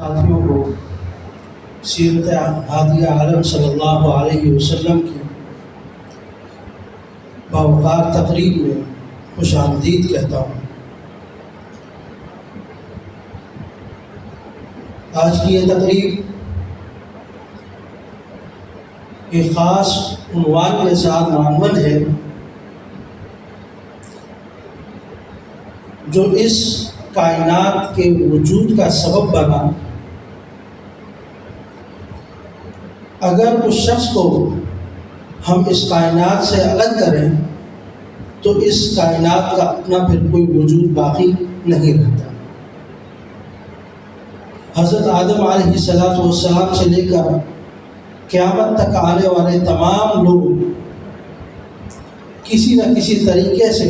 ساتھیوں کو سیرت ہادیہ عالم صلی اللہ علیہ وسلم کی باوقار تقریب میں خوش آمدید کہتا ہوں۔ آج کی یہ تقریب ایک خاص عنوان کے ساتھ معمول ہے جو اس کائنات کے وجود کا سبب بنا۔ اگر اس شخص کو ہم اس کائنات سے الگ کریں تو اس کائنات کا اپنا پھر کوئی وجود باقی نہیں رہتا۔ حضرت آدم علیہ السلام سے لے کر قیامت تک آنے والے تمام لوگ کسی نہ کسی طریقے سے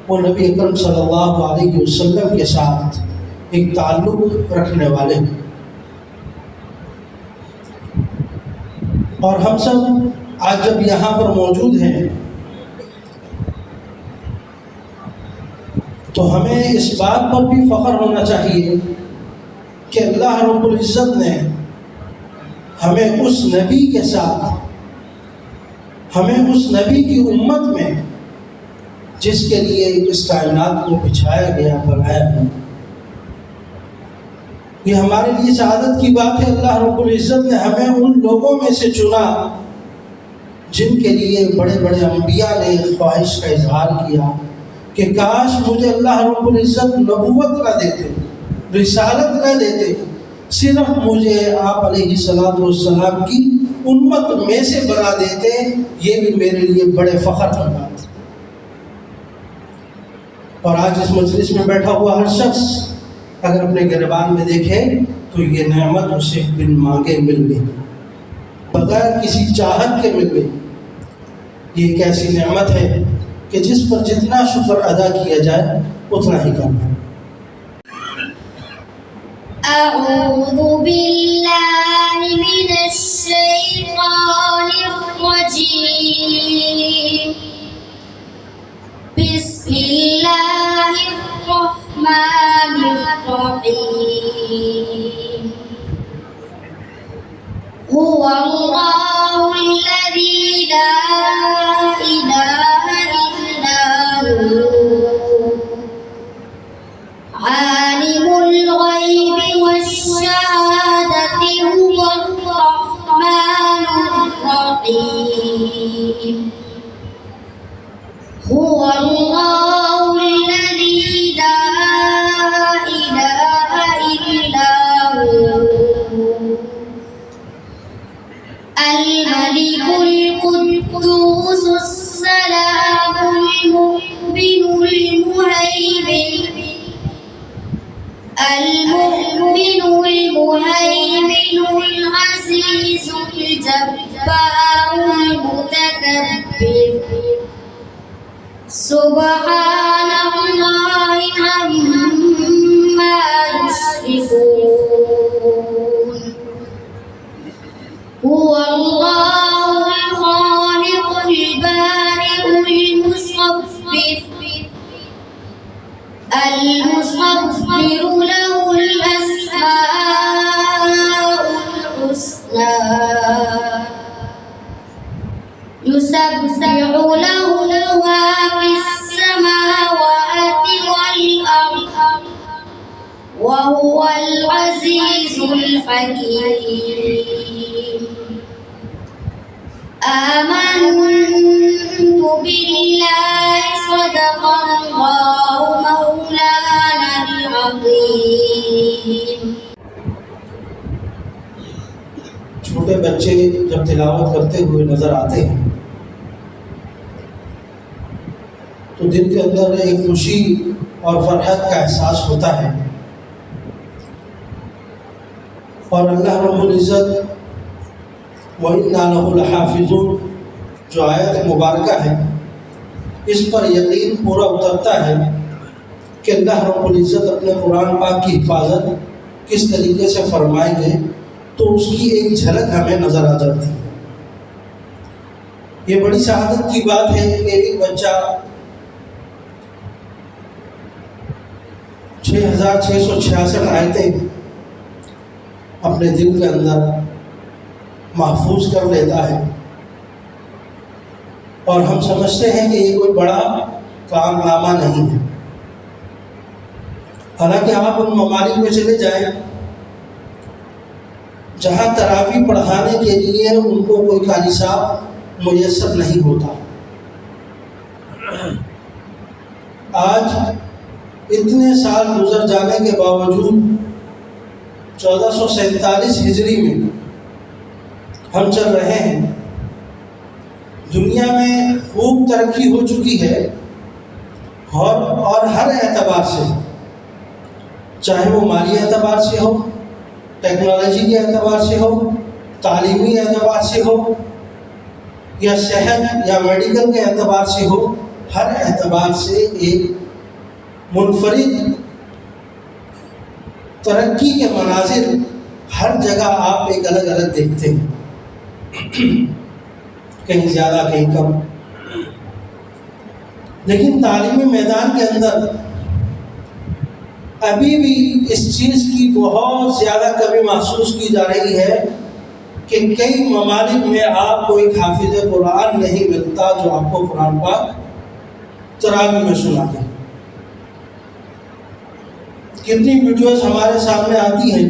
وہ نبی اکرم صلی اللہ علیہ وسلم کے ساتھ ایک تعلق رکھنے والے ہیں، اور ہم سب آج جب یہاں پر موجود ہیں تو ہمیں اس بات پر بھی فخر ہونا چاہیے کہ اللہ رب العزت نے ہمیں اس نبی کے ساتھ، ہمیں اس نبی کی امت میں جس کے لیے اس کائنات کو بچھایا گیا، بنایا گیا، یہ ہمارے لیے سعادت کی بات ہے۔ اللہ رب العزت نے ہمیں ان لوگوں میں سے چنا جن کے لیے بڑے بڑے انبیاء نے خواہش کا اظہار کیا کہ کاش مجھے اللہ رب العزت نبوت نہ دیتے، رسالت نہ دیتے، صرف مجھے آپ علیہ السلام کی امت میں سے بنا دیتے، یہ بھی میرے لیے بڑے فخر کی بات ہے۔ اور آج اس مجلس میں بیٹھا ہوا ہر شخص اگر اپنے گریبان میں دیکھے تو یہ نعمت اسے بن مانگے مل گئی، بغیر کسی چاہت کے مل گئی۔ یہ ایک ایسی نعمت ہے کہ جس پر جتنا شکر ادا کیا جائے اتنا ہی کم ہے۔ اعوذ باللہ من الشیطان الرجیم، بسم اللہ الرحمن الرحیم، هو اللہ الذی لا الہ الا هو عالم الغیب والشہادۃ هو الرحمن الرحیم، هو اللہ الذی لا الہ الا هو الملك القدوس السلام المؤمن المهيمن العزيز الجبار المتكبر، سبحان الله عما يشركون، هو الله الخالق البارئ المصور له الأسماء الحسنى، يسبح له ما في السماوات والأرض وهو العزيز الحكيم، آمنت بالله صدق الله مولانا العظيم۔ چھوٹے بچے جب تلاوت کرتے ہوئے نظر آتے ہیں تو دل کے اندر ایک خوشی اور فرحت کا احساس ہوتا ہے، اور اللہ رب العزت وَإِنَّا لَهُ لَحَافِظُونَ جو آیت مبارکہ ہے اس پر یقین پورا اترتا ہے کہ اللہ رب العزت اپنے قرآن پاک کی حفاظت کس طریقے سے فرمائیں گے تو اس کی ایک جھلک ہمیں نظر آ جاتی ہے۔ یہ بڑی سعادت کی بات ہے کہ ایک بچہ 6666 آیتیں اپنے دل کے اندر محفوظ کر لیتا ہے، اور ہم سمجھتے ہیں کہ یہ کوئی بڑا کام نامہ نہیں ہے۔ حالانکہ آپ ان ممالک میں چلے جائیں جہاں تراویح پڑھانے کے لیے ان کو کوئی قاری صاحب میسر نہیں ہوتا۔ آج اتنے سال گزر جانے کے باوجود 1447 ہجری میں ہم چل رہے ہیں۔ دنیا میں خوب ترقی ہو چکی ہے، اور ہر اعتبار سے، چاہے وہ مالی اعتبار سے ہو، ٹیکنالوجی کے اعتبار سے ہو، تعلیمی اعتبار سے ہو، یا صحت یا میڈیکل کے اعتبار سے ہو، ہر اعتبار سے ایک منفرد ترقی کے مناظر ہر جگہ آپ ایک الگ الگ دیکھتے ہیں، کہیں زیادہ کہیں کم۔ لیکن تعلیمی میدان کے اندر ابھی بھی اس چیز کی بہت زیادہ کمی محسوس کی جا رہی ہے کہ کئی ممالک میں آپ کو ایک حافظ قرآن نہیں ملتا جو آپ کو قرآن پاک تراویح میں سنا دے۔ کتنی ویڈیوز ہمارے سامنے آتی ہیں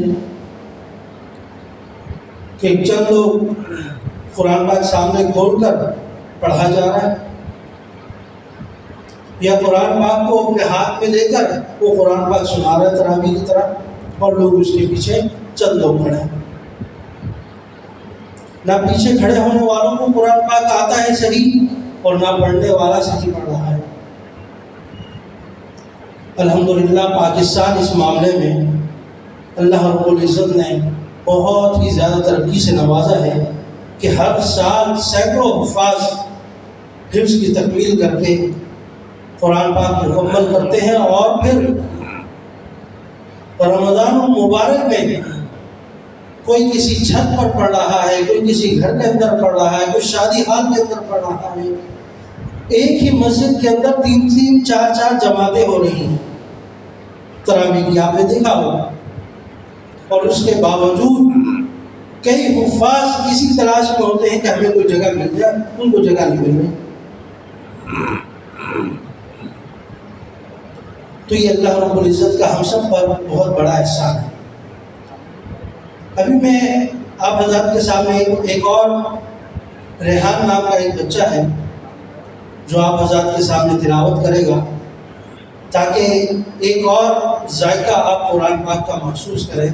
کہ چند لوگ قرآن پاک سامنے کھول کر پڑھا جا رہا ہے، یا قرآن پاک کو اپنے ہاتھ میں لے کر وہ قرآن پاک سنا رہا ہے تراویح کی طرح، اور لوگ اس کے پیچھے چند لوگ کھڑے ہیں۔ نہ پیچھے کھڑے ہونے والوں کو قرآن پاک آتا ہے صحیح، اور نہ پڑھنے والا صحیح پڑھ رہا ہے۔ الحمدللہ پاکستان اس معاملے میں اللہ رب العزت نے بہت ہی زیادہ ترقی سے نوازا ہے کہ ہر سال سینکڑوں حفاظ حفظ کی تکمیل کر کے قرآن پاک مکمل کرتے ہیں، اور پھر رمضان المبارک میں کوئی کسی چھت پر پڑھ رہا ہے، کوئی کسی گھر کے اندر پڑھ رہا ہے، کوئی شادی ہال کے اندر پڑھ رہا ہے، ایک ہی مسجد کے اندر 3 4 جماعتیں ہو رہی ہیں تراویح کی، آپ نے دیکھا ہوگا۔ اور اس کے باوجود کئی حفاظ اسی تلاش میں ہوتے ہیں کہ ہمیں کوئی جگہ مل جائے، ان کو جگہ نہیں مل رہی۔ تو یہ اللہ رب العزت کا ہم سب پر بہت بڑا احسان ہے۔ ابھی میں آپ حضرات کے سامنے ایک اور ریحان نام کا ایک بچہ ہے جو آپ حضرات کے سامنے تلاوت کرے گا، تاکہ ایک اور ذائقہ آپ قرآن پاک کا محسوس کریں۔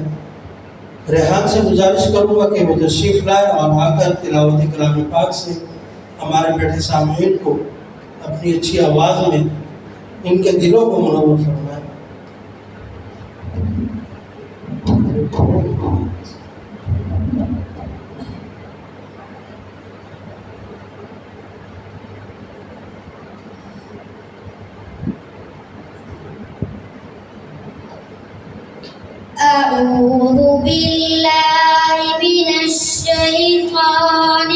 ریحان سے گزارش کروں گا کہ وہ تشریف لائے اور آ کر تلاوت کلام پاک سے ہمارے بیٹھے سامعین کو اپنی اچھی آواز میں ان کے دلوں کو منور فرمائے۔ أعوذ بالله من الشيطان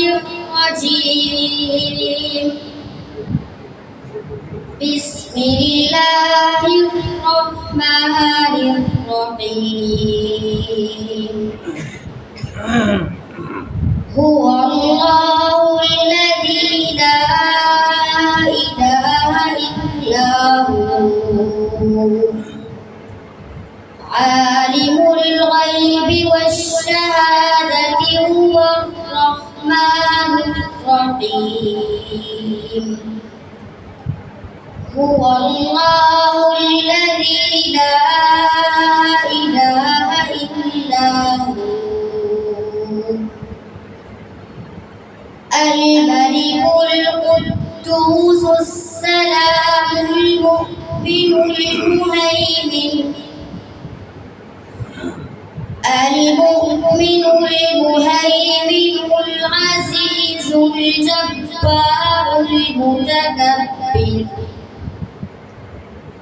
الرجيم بسم الله الرحمن الرحيم هو الله الذي لا إله إلا هو عالم الغيب والشهادة هو الرحمن الرحيم هو الله الذي لا إله إلا هو الملك القدوس السلام المؤمن المؤمن المهيمن العزيز الجبار المتكبر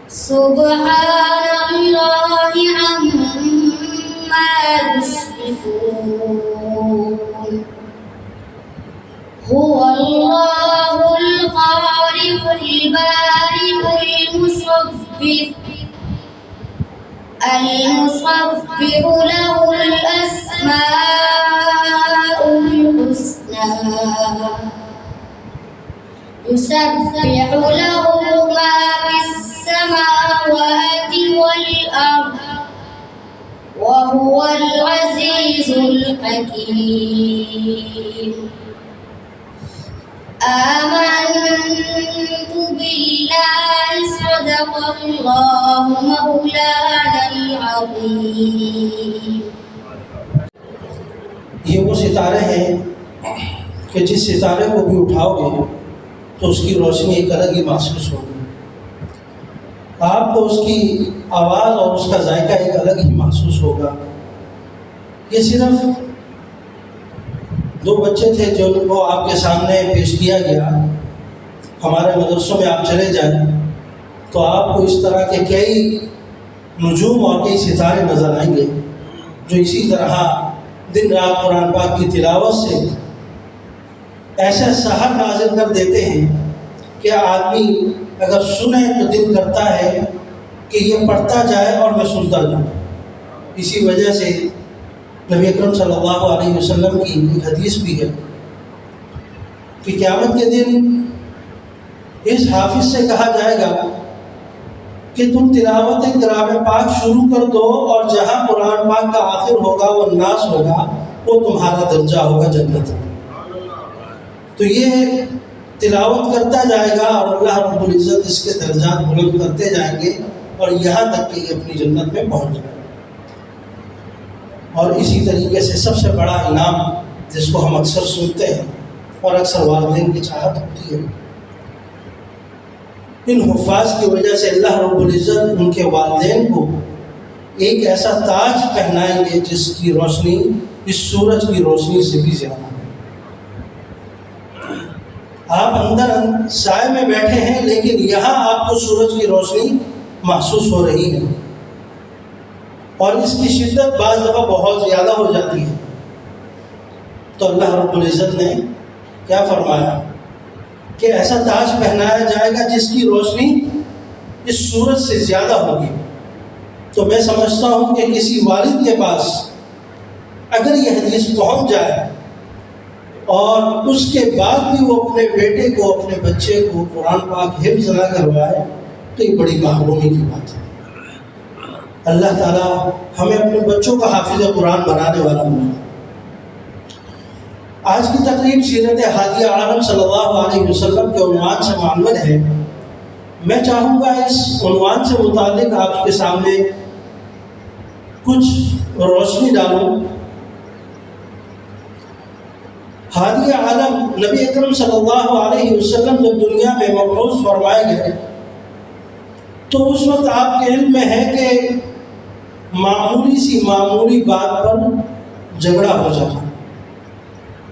سبحان الله عما يشركون هو الله الخالق البارئ المصور له الأسماء يسبح له ما في السماوات والأرض وهو العزيز الحكيم آمنت بالله صدق الله مولانا العظيم. یہ وہ ستارے ہیں کہ جس ستارے کو بھی اٹھاؤ گے تو اس کی روشنی ایک الگ ہی محسوس ہوگی، آپ کو اس کی آواز اور اس کا ذائقہ ایک الگ ہی محسوس ہوگا. یہ صرف دو بچے تھے جو ان کو آپ کے سامنے پیش کیا گیا. ہمارے مدرسوں میں آپ چلے جائیں تو آپ کو اس طرح کے کئی نجوم اور کئی ستارے نظر آئیں گے جو اسی طرح دن رات قرآن پاک کی تلاوت سے ایسا سحر نازل کر دیتے ہیں کہ آدمی اگر سنے تو دل کرتا ہے کہ یہ پڑھتا جائے اور میں سنتا جاؤں. اسی وجہ سے نبی اکرم صلی اللہ علیہ وسلم کی ایک حدیث بھی ہے کہ قیامت کے دن اس حافظ سے کہا جائے گا کہ تم تلاوت کلام پاک شروع کر دو اور جہاں قرآن پاک کا آخر ہوگا وہ ناس ہوگا وہ تمہارا درجہ ہوگا جنت. تو یہ تلاوت کرتا جائے گا اور اللہ رب العزت اس کے درجات بلند کرتے جائیں گے اور یہاں تک کہ یہ اپنی جنت میں پہنچ جائے گا. اور اسی طریقے سے سب سے بڑا انعام جس کو ہم اکثر سنتے ہیں اور اکثر والدین کی چاہت ہوتی ہے، ان حفاظ کی وجہ سے اللہ رب العزت ان کے والدین کو ایک ایسا تاج پہنائیں گے جس کی روشنی اس سورج کی روشنی سے بھی زیادہ ہے. آپ اندر سائے میں بیٹھے ہیں لیکن یہاں آپ کو سورج کی روشنی محسوس ہو رہی ہے اور اس کی شدت بعض دفعہ بہت زیادہ ہو جاتی ہے. تو اللہ رب العزت نے کیا فرمایا کہ ایسا تاج پہنایا جائے گا جس کی روشنی اس سورج سے زیادہ ہوگی. تو میں سمجھتا ہوں کہ کسی والد کے پاس اگر یہ حدیث پہنچ جائے اور اس کے بعد بھی وہ اپنے بیٹے کو اپنے بچے کو قرآن پاک حفظ نہ کروائے تو یہ بڑی محرومی کی بات ہے. اللہ تعالیٰ ہمیں اپنے بچوں کا حافظ قرآن بنانے والا بنائے. آج کی تقریب سیرت ہادیہ عالم صلی اللہ علیہ وسلم کے عنوان سے معمول ہے. میں چاہوں گا اس عنوان سے متعلق آپ کے سامنے کچھ روشنی ڈالوں. ہادیہ عالم نبی اکرم صلی اللہ علیہ وسلم جب دنیا میں مبعوث فرمائے گئے تو اس وقت آپ کے علم میں ہے کہ معمولی بات پر جھگڑا ہو جاتا.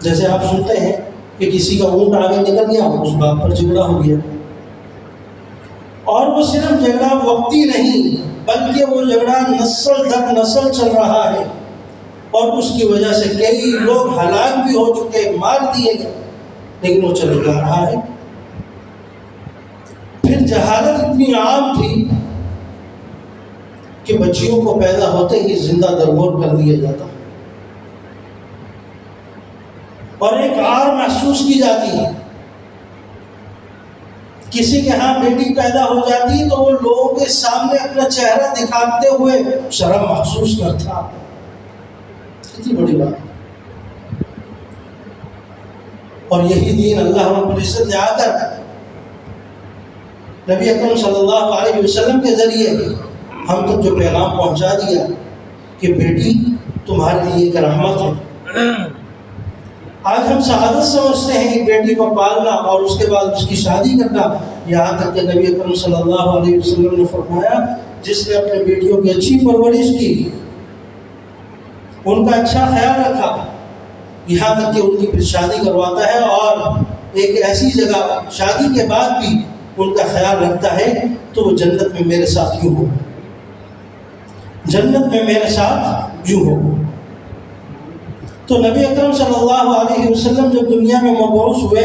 جیسے آپ سنتے ہیں کہ کسی کا اونٹ آگے نکل گیا اس بات پر جھگڑا ہو گیا، اور وہ صرف جھگڑا وقتی نہیں بلکہ وہ جھگڑا نسل در نسل چل رہا ہے اور اس کی وجہ سے کئی لوگ ہلاک بھی ہو چکے، مار دیے گئے، لیکن وہ چل رہا ہے. پھر جہالت اتنی عام تھی کہ بچیوں کو پیدا ہوتے ہی زندہ درگور کر دیا جاتا اور ایک عار محسوس کی جاتی ہے. کسی کے ہاں بیٹی پیدا ہو جاتی تو وہ لوگوں کے سامنے اپنا چہرہ دکھاتے ہوئے شرم محسوس کرتا. کتنی بڑی بات. اور یہی دین اللہ رب العزت نے آ کر نبی اکرم صلی اللہ علیہ وسلم کے ذریعے ہم تک جو پیغام پہنچا دیا کہ بیٹی تمہارے لیے ایک رحمت ہے. آج ہم سعادت سمجھتے ہیں کہ بیٹی کو پالنا اور اس کے بعد اس کی شادی کرنا، یہاں تک کہ نبی اکرم صلی اللہ علیہ وسلم نے فرمایا جس نے اپنے بیٹیوں کی اچھی پرورش کی، ان کا اچھا خیال رکھا، یہاں تک کہ ان کی پھر شادی کرواتا ہے اور ایک ایسی جگہ شادی کے بعد بھی ان کا خیال رکھتا ہے، تو وہ جنت میں میرے ساتھ یوں ہو، جنت میں میرے ساتھ یوں ہو. تو نبی اکرم صلی اللہ علیہ وسلم جب دنیا میں مبعوث ہوئے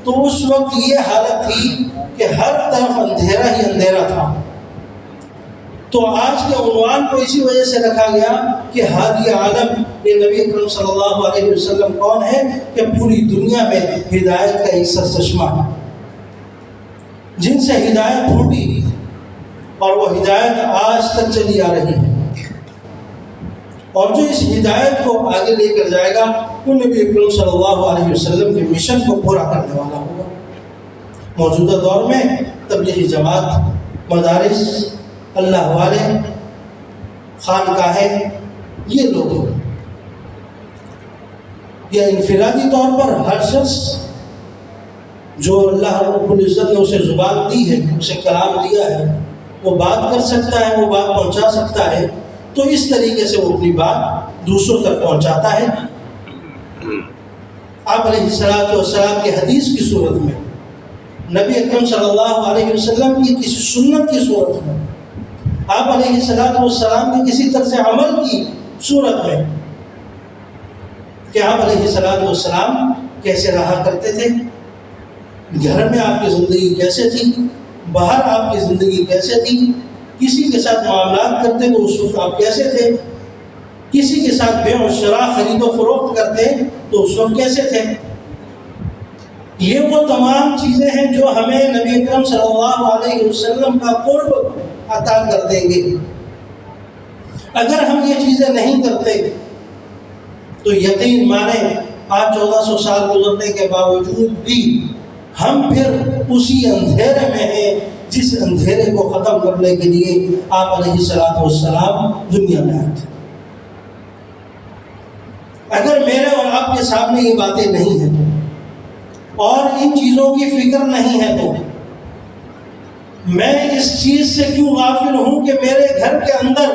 تو اس وقت یہ حالت تھی کہ ہر طرف اندھیرا ہی اندھیرا تھا. تو آج کے عنوان کو اسی وجہ سے رکھا گیا کہ ہادی عالم یہ نبی اکرم صلی اللہ علیہ وسلم کون ہے کہ پوری دنیا میں ہدایت کا ایک سرچشمہ ہے. جن سے ہدایت پھوٹی اور وہ ہدایت آج تک چلی آ رہی ہے، اور جو اس ہدایت کو آگے لے کر جائے گا وہ نبی اکرم صلی اللہ علیہ وسلم کے مشن کو پورا کرنے والا ہوگا۔ موجودہ دور میں تبلیغی جماعت، مدارس، اللہ والے، خانقاہیں، یہ لوگ ہیں، یا انفرادی طور پر ہر شخص جو اللہ رب العزت نے اسے زبان دی ہے، اسے کلام دیا ہے، وہ بات کر سکتا ہے، وہ بات پہنچا سکتا ہے، تو اس طریقے سے وہ اپنی بات دوسروں تک پہنچاتا ہے۔ آپ علیہ السلام کی حدیث کی صورت میں، نبی اکرم صلی اللہ علیہ وسلم کی کسی سنت کی صورت میں، آپ علیہ السلام کی کسی طرز عمل کی صورت میں کہ آپ علیہ السلام کیسے رہا کرتے تھے، گھر میں آپ کی زندگی کیسے تھی، باہر آپ کی زندگی کیسے تھی، کسی کے ساتھ معاملات کرتے تو اس وقت آپ کیسے تھے، کسی کے ساتھ بیع و شراء، خرید و فروخت کرتے تو اس وقت کیسے تھے۔ یہ وہ تمام چیزیں ہیں جو ہمیں نبی اکرم صلی اللہ علیہ وسلم کا قرب عطا کر دیں گے۔ اگر ہم یہ چیزیں نہیں کرتے تو یقین مانیں آج 1400 سال گزرنے کے باوجود بھی ہم پھر اسی اندھیرے میں ہیں جس اندھیرے کو ختم کرنے کے لیے آپ علیہ السلام دنیا میں آئے تھے۔ اگر میرے اور آپ کے سامنے یہ باتیں نہیں ہیں اور ان چیزوں کی فکر نہیں ہے تو میں اس چیز سے کیوں غافل ہوں کہ میرے گھر کے اندر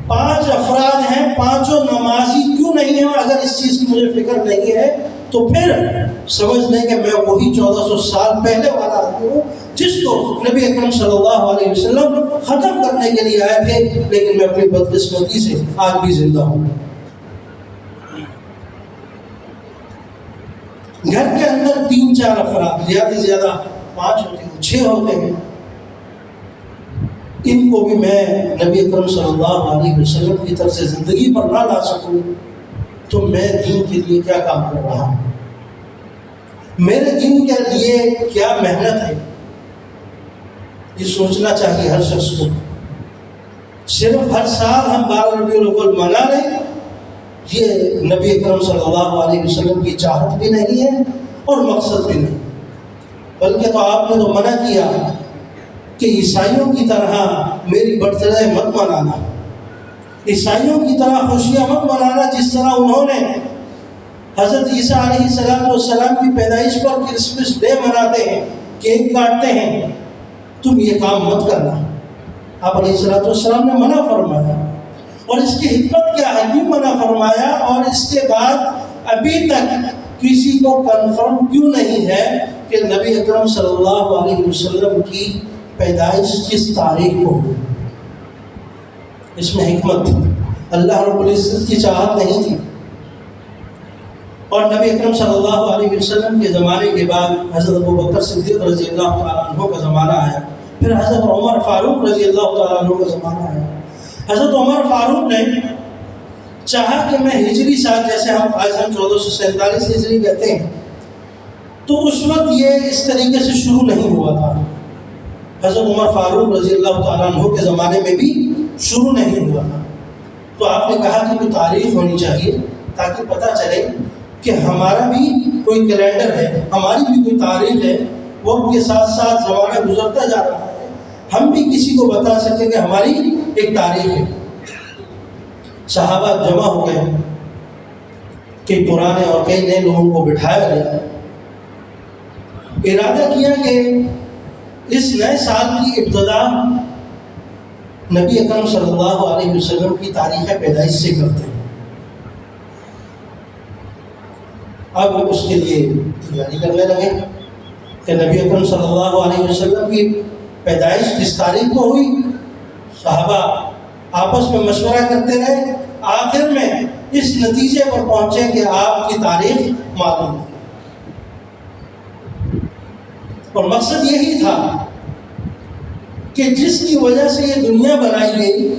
5 افراد ہیں، 5 نمازی کیوں نہیں ہیں، اور اگر اس چیز کی مجھے فکر نہیں ہے تو پھر سمجھ لیں کہ میں وہی 1400 سال پہلے والا آدمی ہوں جس کو نبی اکرم صلی اللہ علیہ وسلم ختم کرنے کے لیے آئے تھے، لیکن میں اپنی بدقسمتی سے آج بھی زندہ ہوں۔ گھر کے اندر 3-4 افراد، زیادہ سے زیادہ 5 ہوتے ہیں، 6 ہوتے ہیں، ان کو بھی میں نبی اکرم صلی اللہ علیہ وسلم کی طرف سے زندگی پر نہ لا سکوں تو میں دین کے لیے کیا کام کر رہا ہوں، میرے دین کے لیے کیا محنت ہے، یہ سوچنا چاہیے ہر شخص کو۔ صرف ہر سال ہم 12 ربیع الاول منا لیں، یہ نبی اکرم صلی اللہ علیہ وسلم کی چاہت بھی نہیں ہے اور مقصد بھی نہیں، بلکہ تو آپ نے تو منع کیا کہ عیسائیوں کی طرح میری برتھ ڈے مت منانا، عیسائیوں کی طرح خوشیاں مت منانا جس طرح انہوں نے حضرت عیسیٰ علیہ السلام کی پیدائش پر کرسمس ڈے مناتے ہیں، کیک کاٹتے ہیں، تم یہ کام مت کرنا۔ آپ علیہ السلام نے منع فرمایا، اور اس کی حکمت کیا ہے، کیوں منع فرمایا، اور اس کے بعد ابھی تک کسی کو کنفرم کیوں نہیں ہے کہ نبی اکرم صلی اللہ علیہ وسلم کی پیدائش کس تاریخ کو ہوئی۔ اس میں حکمت تھی، اللہ رب العزت کی چاہت نہیں تھی۔ اور نبی اکرم صلی اللہ علیہ وسلم کے زمانے کے بعد حضرت ابوبکر صدیق رضی اللہ تعالیٰ عنہ کا زمانہ آیا، پھر حضرت عمر فاروق رضی اللہ تعالیٰ عنہ کا زمانہ آیا۔ حضرت عمر فاروق نے چاہا کہ میں ہجری سال، جیسے ہم 1447 ہجری کہتے ہیں، تو اس وقت یہ اس طریقے سے شروع نہیں ہوا تھا، حضرت عمر فاروق رضی اللہ تعالیٰ عنہ کے زمانے میں بھی شروع نہیں ہوا تھا۔ تو آپ نے کہا کہ کوئی تاریخ ہونی چاہیے تاکہ پتہ چلے کہ ہمارا بھی کوئی کیلنڈر ہے، ہماری بھی کوئی تاریخ ہے، وقت کے ساتھ ساتھ زمانہ گزرتا جا رہا ہے، ہم بھی کسی کو بتا سکیں کہ ہماری ایک تاریخ ہے۔ صحابہ جمع ہو گئے، کئی پرانے اور کئی نئے لوگوں کو بٹھایا گیا، ارادہ کیا کہ اس نئے سال کی ابتدا نبی اکرم صلی اللہ علیہ وسلم کی تاریخ پیدائش سے کرتے ہیں۔ اب اس کے لیے تیاری کرنے لگے کہ نبی اکرم صلی اللہ علیہ وسلم کی پیدائش کس تاریخ کو ہوئی۔ صحابہ آپس میں مشورہ کرتے رہے، آخر میں اس نتیجے پر پہنچے کہ آپ کی تاریخ معلوم ہے، اور مقصد یہی تھا کہ جس کی وجہ سے یہ دنیا بنائی گئی،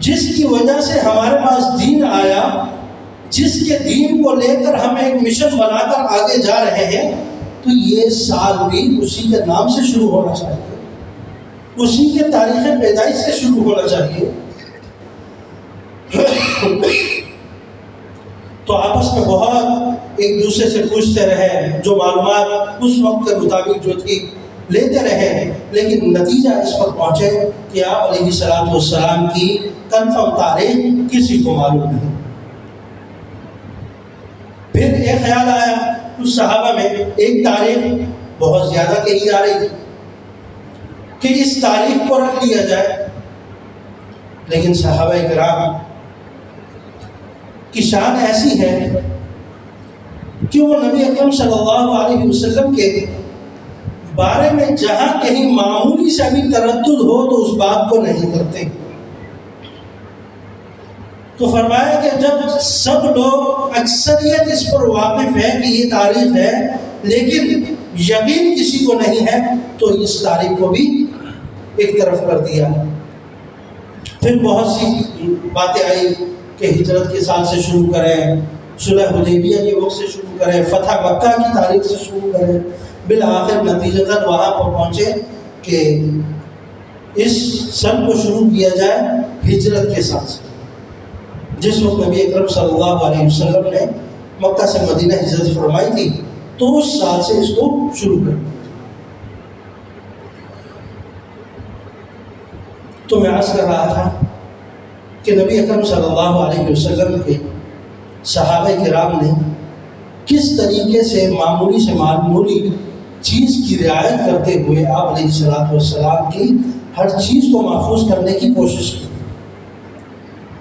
جس کی وجہ سے ہمارے پاس دین آیا، جس کے دین کو لے کر ہم ایک مشن بنا کر آگے جا رہے ہیں، تو یہ سال بھی اسی کے نام سے شروع ہونا چاہیے، اسی کے تاریخ پیدائش سے شروع ہونا چاہیے۔ تو آپس میں بہت ایک دوسرے سے پوچھتے رہے، جو معلومات اس وقت کے مطابق جو تھی لیتے رہے، لیکن نتیجہ اس پر پہنچے کہ آپ علیہ الصلوۃ والسلام کی کنفرم تاریخ کسی کو معلوم نہیں۔ پھر ایک خیال آیا اس صحابہ میں، ایک تاریخ بہت زیادہ کہی جا رہی تھی کہ اس تاریخ کو رکھ لیا جائے، لیکن صحابہ کرام کی شان ایسی ہے کہ وہ نبی اکرم صلی اللہ علیہ وسلم کے بارے میں جہاں کہیں معمولی سے بھی تردد ہو تو اس بات کو نہیں کرتے۔ تو فرمایا کہ جب سب لوگ اکثریت اس پر واقف ہے کہ یہ تاریخ ہے، لیکن یقین کسی کو نہیں ہے، تو اس تاریخ کو بھی ایک طرف کر دیا۔ پھر بہت سی باتیں آئی کہ ہجرت کے سال سے شروع کریں، صلح حدیبیہ کے وقت سے شروع کریں، فتح مکہ کی تاریخ سے شروع کریں، بالآخر نتیجتاً وہاں پر پہنچے کہ اس سن کو شروع کیا جائے ہجرت کے سال سے، جس وقت نبی اکرم صلی اللہ علیہ وسلم نے مکہ سے مدینہ ہجرت فرمائی تھی، تو اس سال سے اس کو شروع کر۔ تو میں عرض کر رہا تھا کہ نبی اکرم صلی اللہ علیہ وسلم کے صحابہ کرام نے کس طریقے سے معمولی سے معمولی چیز کی رعایت کرتے ہوئے آپ علیہ الصلوۃ والسلام کی ہر چیز کو محفوظ کرنے کی کوشش کی۔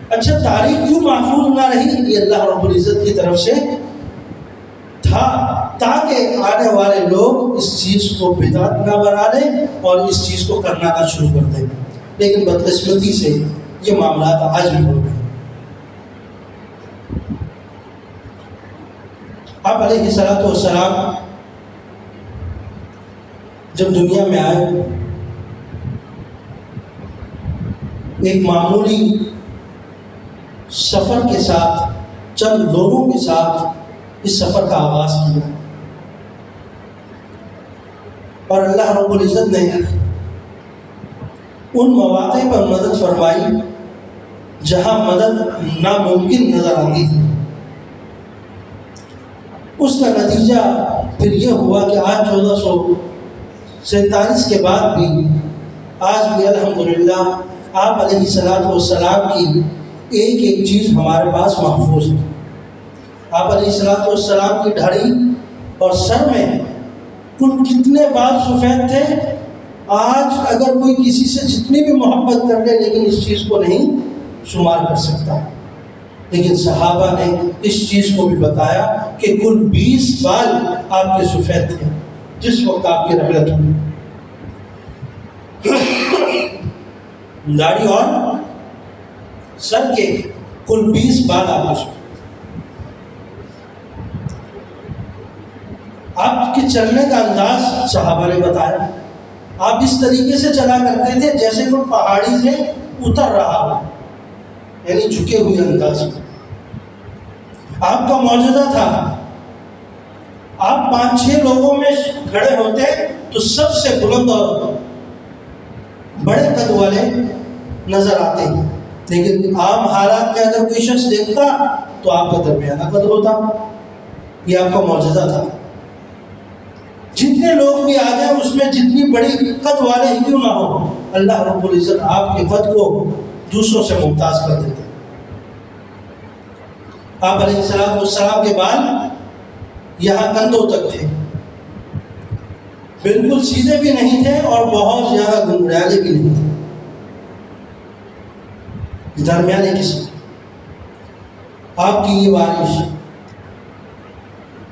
اچھا، تاریخ کیوں محفوظ نہ رہی؟ یہ اللہ رب العزت کی طرف سے تھا تاکہ آنے والے لوگ اس چیز کو بدعت نہ بنا لیں اور اس چیز کو کرنا نہ شروع کر دیں، لیکن بدقسمتی سے یہ معاملات آج بھی ہو گئے۔ آپ علیہ الصلوۃ والسلام جب دنیا میں آئے، ایک معمولی سفر کے ساتھ، چند لوگوں کے ساتھ اس سفر کا آغاز کیا، اور اللہ رب العزت نے ان مواقع پر مدد فرمائی جہاں مدد ناممکن نظر آتی تھی۔ اس کا نتیجہ پھر یہ ہوا کہ آج 1447 کے بعد بھی آج بھی الحمدللہ آپ علیہ الصلوۃ والسلام کی ایک ایک چیز ہمارے پاس محفوظ ہے۔ آپ علیہ الصلوۃ والسلام کی دھڑی اور سر میں کل کتنے بال سفید تھے؟ آج اگر کوئی کسی سے جتنی بھی محبت کر لے، لیکن اس چیز کو نہیں شمار کر سکتا، لیکن صحابہ نے اس چیز کو بھی بتایا کہ کل 20 بال آپ کے سفید تھے جس وقت آپ کی رحلت ہوئی۔ داڑھی اور سر کے کل 20 بال آپ کے سفید۔ آپ کے چلنے کا انداز صحابہ نے بتایا، آپ اس طریقے سے چلا کرتے تھے جیسے کوئی پہاڑی سے اتر رہا ہو، یعنی جھکے ہوئے انداز میں۔ آپ کا معجزہ تھا، آپ 5-6 لوگوں میں کھڑے ہوتے تو سب سے بلند اور بڑے قد والے نظر آتے ہیں، لیکن عام حالات میں اگر کوئی شخص دیکھتا تو آپ کا درمیانہ قد ہوتا۔ یہ آپ کا معجزہ تھا۔ جتنے لوگ بھی آ جائیں، اس میں جتنی بڑی قد والے ہی کیوں نہ ہو، اللہ رب العزت آپ کے قد کو دوسروں سے ممتاز کر دیتے۔ آپ علیہ الصلوۃ والسلام کے بال یہاں کندھوں تک تھے، بالکل سیدھے بھی نہیں تھے اور بہت زیادہ گنگرالے بھی نہیں تھے، درمیانے قسم۔ آپ کی یہ بارش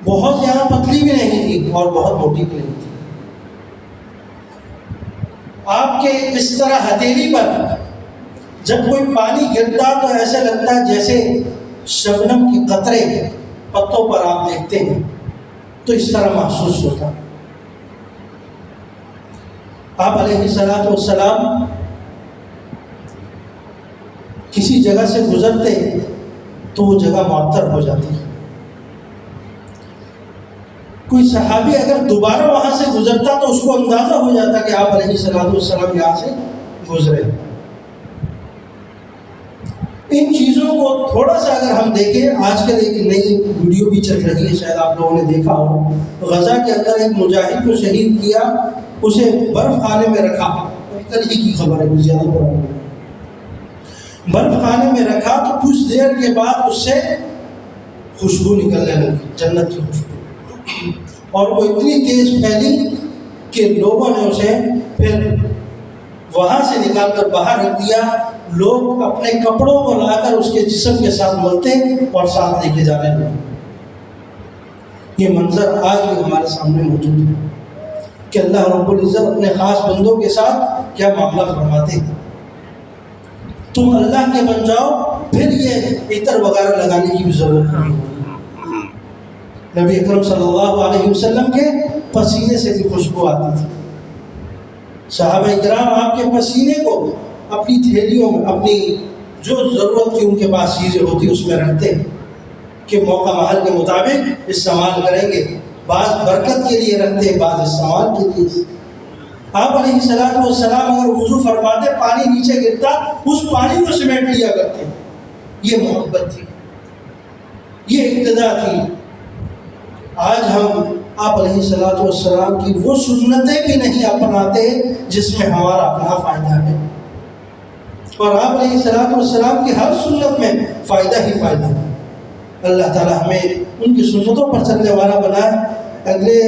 بہت زیادہ پتلی بھی نہیں تھی اور بہت موٹی بھی نہیں تھی۔ آپ کے اس طرح ہتھیلی پر جب کوئی پانی گرتا تو ایسے لگتا ہے جیسے شبنم کی قطرے پتوں پر آپ دیکھتے ہیں، تو اس طرح محسوس ہوتا۔ آپ علیہ الصلوۃ والسلام کسی جگہ سے گزرتے تو وہ جگہ معطر ہو جاتی، کوئی صحابی اگر دوبارہ وہاں سے گزرتا تو اس کو اندازہ ہو جاتا کہ آپ علیہ السلام یہاں سے گزرے۔ ان چیزوں کو تھوڑا سا اگر ہم دیکھیں، آج کل ایک نئی ویڈیو بھی چل رہی ہے، شاید آپ لوگوں نے دیکھا ہو، غزہ کے اندر ایک مجاہد کو شہید کیا، اسے برف خانے میں رکھا، کل ہی کی خبر ہے، کچھ زیادہ پرانی ہے، برف خانے میں رکھا تو کچھ دیر کے بعد اس سے خوشبو نکلنے لگی، جنت کی خوشبو، اور وہ اتنی تیز پھیلی کہ لوگوں نے اسے پھر وہاں سے نکال کر باہر رکھ دیا۔ لوگ اپنے کپڑوں کو لا کر اس کے جسم کے ساتھ ملتے اور ساتھ لے کے جانے لگے۔ یہ منظر آج بھی ہمارے سامنے موجود ہے کہ اللہ رب العزت اپنے خاص بندوں کے ساتھ کیا معاملہ فرماتے ہیں۔ تم اللہ کے بن جاؤ، پھر یہ عطر وغیرہ لگانے کی بھی ضرورت نہیں ہوگی۔ نبی اکرم صلی اللہ علیہ وسلم کے پسینے سے بھی خوشبو آتی تھی۔ صحابہ کرام آپ کے پسینے کو اپنی تھیلیوں میں، اپنی جو ضرورت کی ان کے پاس چیزیں ہوتی اس میں رکھتے کہ موقع محل کے مطابق استعمال کریں گے، بعض برکت کے لیے رکھتے، بعض استعمال کے لیے۔ آپ علیہ السلام اگر وضو فرماتے، پانی نیچے گرتا، اس پانی کو سمیٹ لیا کرتے۔ یہ محبت تھی، یہ اقتداء تھی۔ آج ہم آپ علیہ السلام کی وہ سنتیں بھی نہیں اپناتے جس میں ہمارا اپنا فائدہ ہے، اور آپ علیہ السلام کی ہر سنت میں فائدہ ہی فائدہ ہے۔ اللہ تعالی ہمیں ان کی سنتوں پر چلنے والا بنائے۔ اگلے